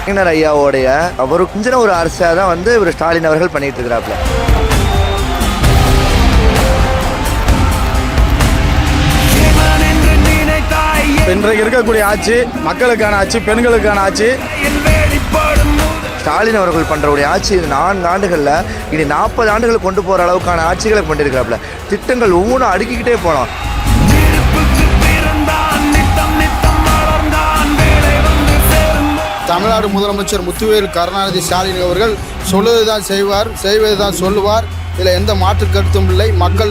கலைஞர் ஐயாவோடைய ஒரு கொஞ்சம் ஒரு அரசாக தான் வந்து இவர் ஸ்டாலின் அவர்கள் பண்ணிட்டு இருக்கிறாப்புல. இன்றைக்கு இருக்கக்கூடிய ஆட்சி மக்களுக்கான ஆட்சி, பெண்களுக்கான ஆட்சி. ஸ்டாலின் அவர்கள் பண்ணுறவுடைய ஆட்சி 4 ஆண்டுகளில் இனி 40 ஆண்டுகள் கொண்டு போகிற அளவுக்கான ஆட்சிகளை கொண்டிருக்கிறாப்புல. திட்டங்கள் ஒவ்வொன்றும் அடுக்கிக்கிட்டே போனோம். தமிழ்நாடு முதலமைச்சர் முத்துவேல் கருணாநிதி ஸ்டாலின் அவர்கள் சொல்லுவதுதான் செய்வார், செய்வதுதான் சொல்லுவார். இதில் எந்த மாற்று கருத்தும் இல்லை.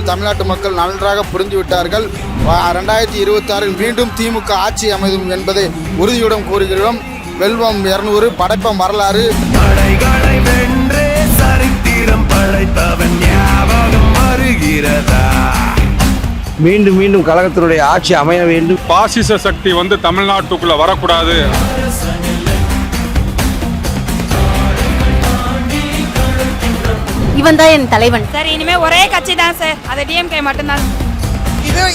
தமிழ்நாட்டு மக்கள் நன்றாக புரிந்து விட்டார்கள். 2026 மீண்டும் திமுக ஆட்சி அமையும் என்பதை உறுதியுடன் கூறுகிறோம். வெல்வம் 200, படைப்பம் வரலாறு. மீண்டும் மீண்டும் கழகத்தினுடைய ஆட்சி அமைய வேண்டும். பாசிச சக்தி வந்து தமிழ்நாட்டுக்குள்ள வரக்கூடாது. இவன் தான் என் தலைவன் சார். இனிமே ஒரே கட்சி தான் சார், அது டிஎம்கே மட்டும்தான்.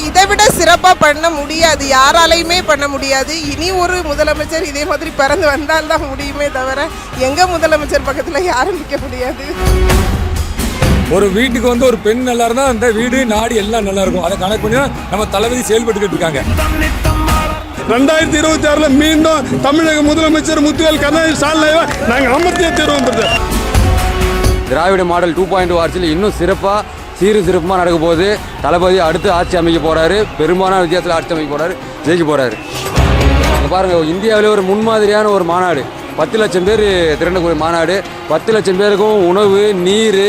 இதை விட சிறப்பாக பண்ண முடியாது, யாராலையுமே பண்ண முடியாது. இனி ஒரு முதலமைச்சர் இதே மாதிரி பிறந்து வந்தால் தான் முடியுமே தவிர எங்க முதலமைச்சர் பக்கத்தில் யாரும் நிற்க முடியாது. ஒரு வீட்டுக்கு வந்து ஒரு பெண் நல்லா இருந்தா அந்த வீடு நாடு எல்லாம் நல்லா இருக்கும். அதை கணக்கு பண்ணி நம்ம தளபதி செயல்பட்டுக்கிட்டு இருக்காங்க. 2026 மீண்டும் தமிழக முதலமைச்சர் முத்துவேல் கருணாநிதி ஸ்டாலின் நாங்கள் அமர்த்திய தேர்வு. திராவிட மாடல் 2.0 ஆட்சியில் இன்னும் சிறப்பாக சிறப்புமாக நடக்க போகுது. தளபதி அடுத்து ஆட்சி அமைக்க போகிறாரு. பெரும்பாலான வித்தியாசத்தில் ஆட்சி அமைக்க போகிறாரு, ஜெயிக்க போகிறாரு. பாருங்கள், இந்தியாவிலே ஒரு முன்மாதிரியான ஒரு மாநாடு, 10 லட்சம் பேர் திரண்டக்கூடிய மாநாடு. 10 லட்சம் பேருக்கும் உணவு, நீர்,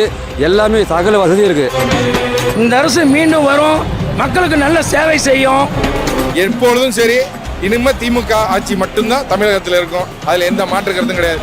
எல்லாமே சகல வசதி இருக்குது. இந்த அரசு மீண்டும் வரும், மக்களுக்கு நல்ல சேவை செய்யும். எப்பொழுதும் சரி, இனிமே திமுக ஆட்சி மட்டும்தான் தமிழகத்தில் இருக்கும். அதில் எந்த மாற்று கருத்தும் கிடையாது.